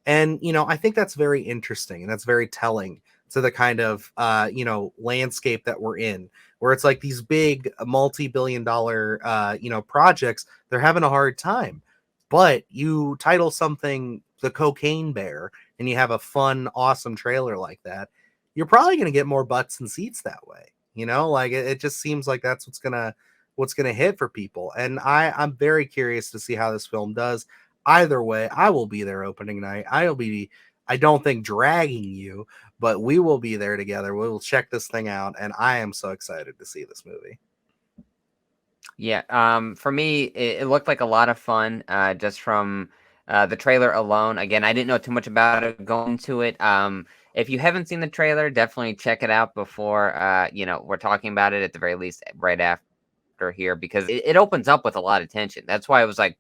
And, you know, I think that's very interesting and that's very telling to the kind of, you know, landscape that we're in, where it's like these big multi-billion dollar, you know, projects, they're having a hard time. But you title something The Cocaine Bear and you have a fun, awesome trailer like that, you're probably going to get more butts and seats that way. You know, like it just seems like that's what's gonna hit for people. And I'm very curious to see how this film does. Either way, I will be there opening night. I don't think dragging you, but we will be there together. We will check this thing out, and I am so excited to see this movie. Yeah, for me, it looked like a lot of fun, just from the trailer alone. Again, I didn't know too much about it going to it. If you haven't seen the trailer, definitely check it out before, you know, we're talking about it at the very least right after here, because it opens up with a lot of tension. That's why I was like,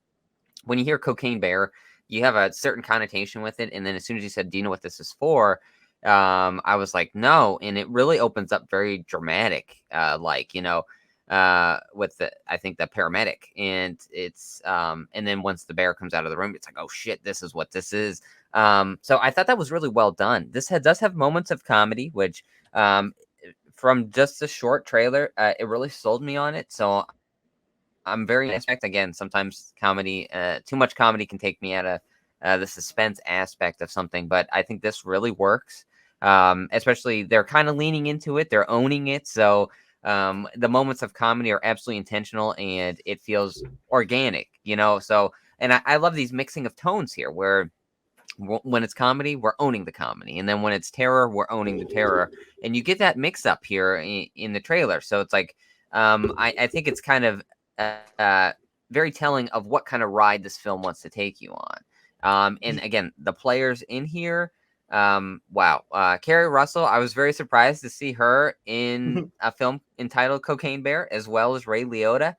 when you hear Cocaine Bear, you have a certain connotation with it, and then as soon as you said, "Do you know what this is for?" I was like, "No," and it really opens up very dramatic, like, you know, with the, I think, the paramedic, and it's and then once the bear comes out of the room, it's like, "Oh shit, this is what this is." So I thought that was really well done. Does have moments of comedy, which from just the short trailer, it really sold me on it. So I'm very aspect again. Sometimes comedy, too much comedy can take me out of the suspense aspect of something. But I think this really works. Especially they're kind of leaning into it. They're owning it. So the moments of comedy are absolutely intentional, and it feels organic. You know. So and I love these mixing of tones here, where when it's comedy, we're owning the comedy, and then when it's terror, we're owning the terror, and you get that mix up here in the trailer. So it's like, I think it's kind of uh, very telling of what kind of ride this film wants to take you on. And again, the players in here, wow. Carrie Russell, I was very surprised to see her in a film entitled Cocaine Bear, as well as Ray Liotta.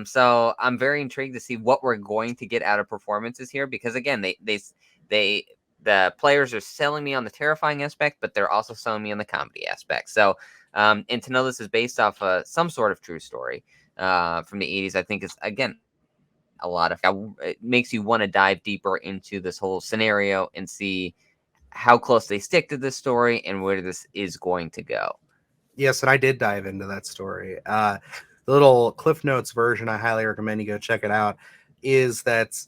So I'm very intrigued to see what we're going to get out of performances here, because again, they the players are selling me on the terrifying aspect, but they're also selling me on the comedy aspect. So, and to know this is based off some sort of true story from the 80s, I think is, again, a lot of, it makes you want to dive deeper into this whole scenario and see how close they stick to this story and where this is going to go. Yes, and I did dive into that story. The little Cliff Notes version, I highly recommend you go check it out, is that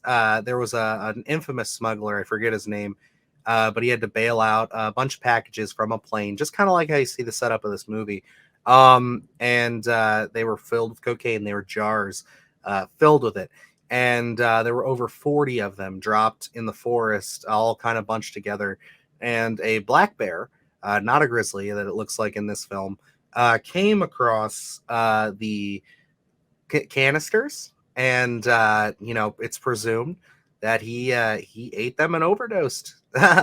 there was an infamous smuggler, I forget his name, but he had to bail out a bunch of packages from a plane, just kind of like how you see the setup of this movie. And they were filled with cocaine. They were jars filled with it. And there were over 40 of them dropped in the forest, all kind of bunched together. And a black bear, not a grizzly that it looks like in this film, came across the canisters, and you know, it's presumed that he ate them and overdosed,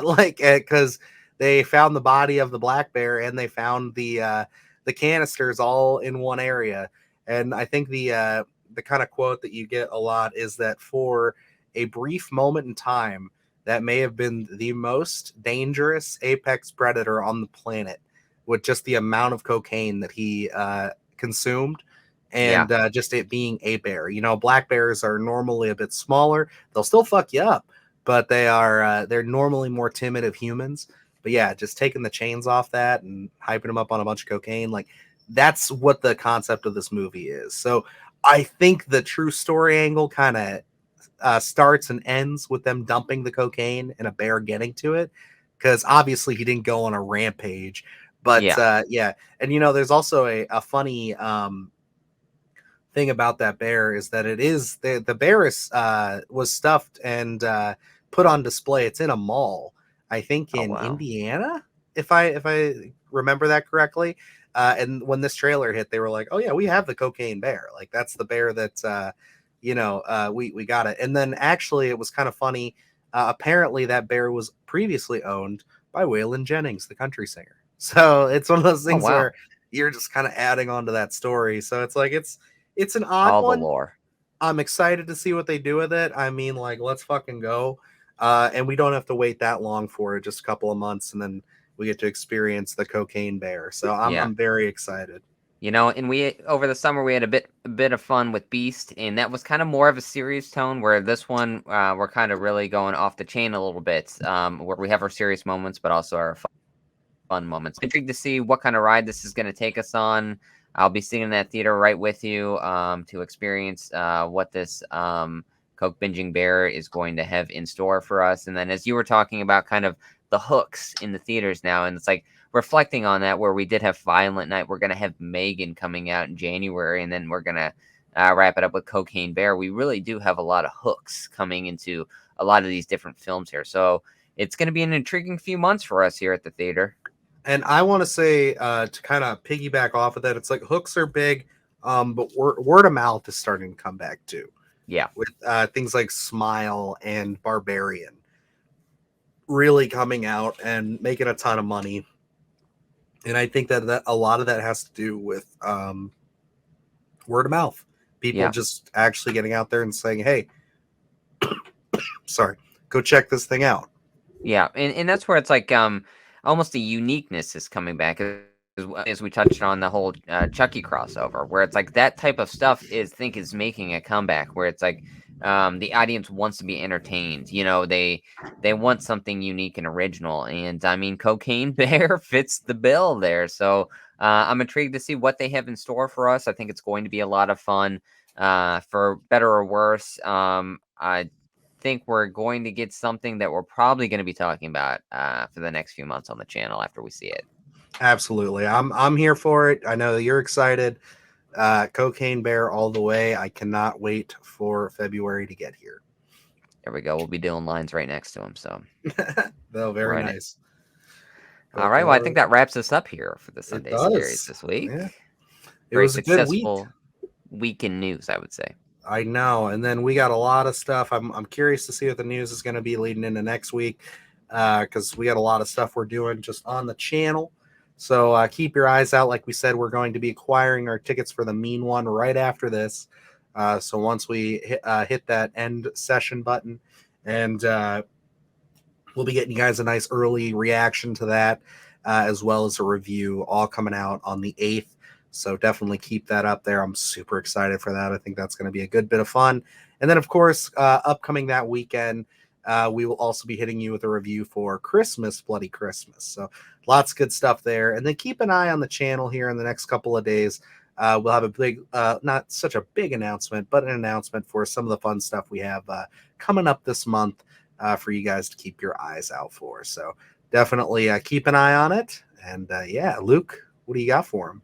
like, because they found the body of the black bear and they found the canisters all in one area. And I think the kind of quote that you get a lot is that for a brief moment in time, that may have been the most dangerous apex predator on the planet, with just the amount of cocaine that he consumed, Yeah. and just it being a bear. You know, black bears are normally a bit smaller. They'll still fuck you up, but they're normally more timid of humans. But yeah, just taking the chains off that and hyping them up on a bunch of cocaine, like, that's what the concept of this movie is. So I think the true story angle kind of starts and ends with them dumping the cocaine and a bear getting to it, because obviously he didn't go on a rampage, But Yeah. yeah, and there's also a funny thing about that bear is that it is the bear is was stuffed and put on display. It's in a mall, I think Oh in wow. Indiana, if I remember that correctly. And when this trailer hit, they were like, "Oh yeah, we have the cocaine bear. Like that's the bear that we got it." And then actually, it was kind of funny. Apparently, that bear was previously owned by Waylon Jennings, the country singer. So it's one of those Oh things wow. where you're just kind of adding on to that story. So it's like it's an odd All the one. lore. I'm excited to see what they do with it. I mean, like, let's fucking go. And we don't have to wait that long for it, just a couple of months, and then we get to experience the cocaine bear. So Yeah. I'm very excited. And we over the summer we had a bit of fun with Beast, and that was kind of more of a serious tone. Where this one, we're kind of really going off the chain a little bit. Where we have our serious moments, but also our fun moments. Intrigued to see what kind of ride this is going to take us on. I'll be sitting in that theater right with you to experience what this Coke binging bear is going to have in store for us. And then, as you were talking about, kind of the hooks in the theaters now, and it's like reflecting on that, where we did have Violent Night, we're going to have Megan coming out in January, and then we're going to wrap it up with Cocaine Bear. We really do have a lot of hooks coming into a lot of these different films here. So it's going to be an intriguing few months for us here at the theater. And I want to say, to kind of piggyback off of that, it's like hooks are big, but word of mouth is starting to come back too, Yeah. with things like Smile and Barbarian really coming out and making a ton of money. And I think that a lot of that has to do with word of mouth. People Yeah. just actually getting out there and saying, "Hey, sorry, go check this thing out." Yeah, and that's where it's like almost a uniqueness is coming back as we touched on the whole Chucky crossover, where it's like that type of stuff is making a comeback, where it's like the audience wants to be entertained. They want something unique and original, and I mean, Cocaine Bear fits the bill there. So I'm intrigued to see what they have in store for us. I think it's going to be a lot of fun, for better or worse. I think we're going to get something that we're probably going to be talking about for the next few months on the channel after we see it. Absolutely, I'm here for it. I know that you're excited. Cocaine Bear all the way. I cannot wait for February to get here. There we go. We'll be doing lines right next to him. So Though we're very in it. nice. All But right. Well, I think that wraps us up here for the it Sunday Scaries does. this week. Yeah, it Very was a good week. successful week in news, I would say. I know. And then we got a lot of stuff. I'm curious to see what the news is going to be leading into next week, because we got a lot of stuff we're doing just on the channel. So keep your eyes out. Like we said, we're going to be acquiring our tickets for the Mean One right after this. So once we hit that end session button, and we'll be getting you guys a nice early reaction to that, as well as a review, all coming out on the 8th. So definitely keep that up there. I'm super excited for that. I think that's going to be a good bit of fun. And then, of course, upcoming that weekend, we will also be hitting you with a review for Christmas, Bloody Christmas. So lots of good stuff there. And then keep an eye on the channel here in the next couple of days. We'll have a big, not such a big announcement, but an announcement for some of the fun stuff we have coming up this month for you guys to keep your eyes out for. So definitely keep an eye on it. And yeah, Luke, what do you got for him?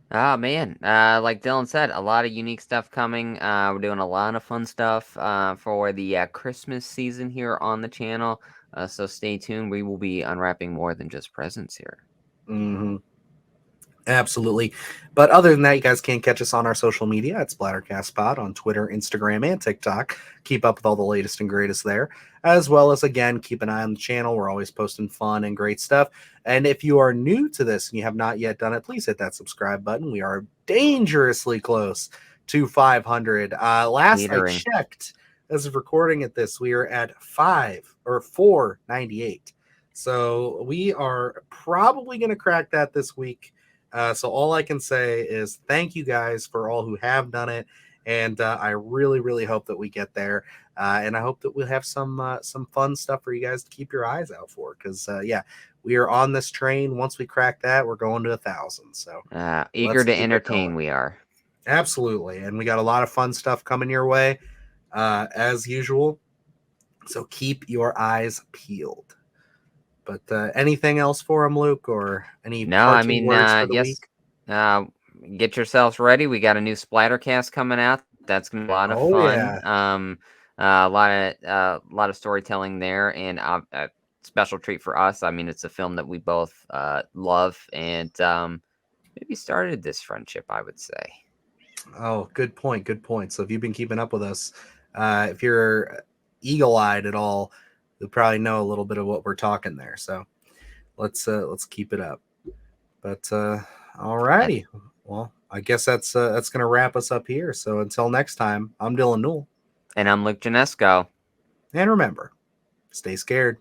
Oh man, like Dylan said, a lot of unique stuff coming. We're doing a lot of fun stuff for the Christmas season here on the channel. So stay tuned. We will be unwrapping more than just presents here. Mm-hmm. Absolutely. But other than that, you guys can catch us on our social media at SplattercastPod on Twitter, Instagram, and TikTok. Keep up with all the latest and greatest there, as well as, again, keep an eye on the channel. We're always posting fun and great stuff. And if you are new to this and you have not yet done it, please hit that subscribe button. We are dangerously close to 500. Last I Teetering. checked, as of recording at this, we are at 498. So we are probably going to crack that this week. So all I can say is thank you guys for all who have done it, and I really, really hope that we get there. And I hope that we'll have some fun stuff for you guys to keep your eyes out for. Because yeah, we are on this train. Once we crack that, we're going to 1,000. So Eager let's to keep it entertain, going. we are. Absolutely, and we got a lot of fun stuff coming your way, as usual. So keep your eyes peeled. But anything else for him, Luke, or any No, I parting mean, words for the yes. week? Get yourselves ready. We got a new Splattercast coming out. That's gonna be a lot of Oh fun. yeah. A lot of storytelling there, and a special treat for us. I mean, it's a film that we both love, and maybe started this friendship, I would say. Oh, good point. Good point. So if you've been keeping up with us, if you're eagle-eyed at all, you'll probably know a little bit of what we're talking there. So let's keep it up. But all And, righty. Well, I guess that's gonna wrap us up here. So until next time, I'm Dylan Newell. and I'm Luke Janesco. And remember, stay scared.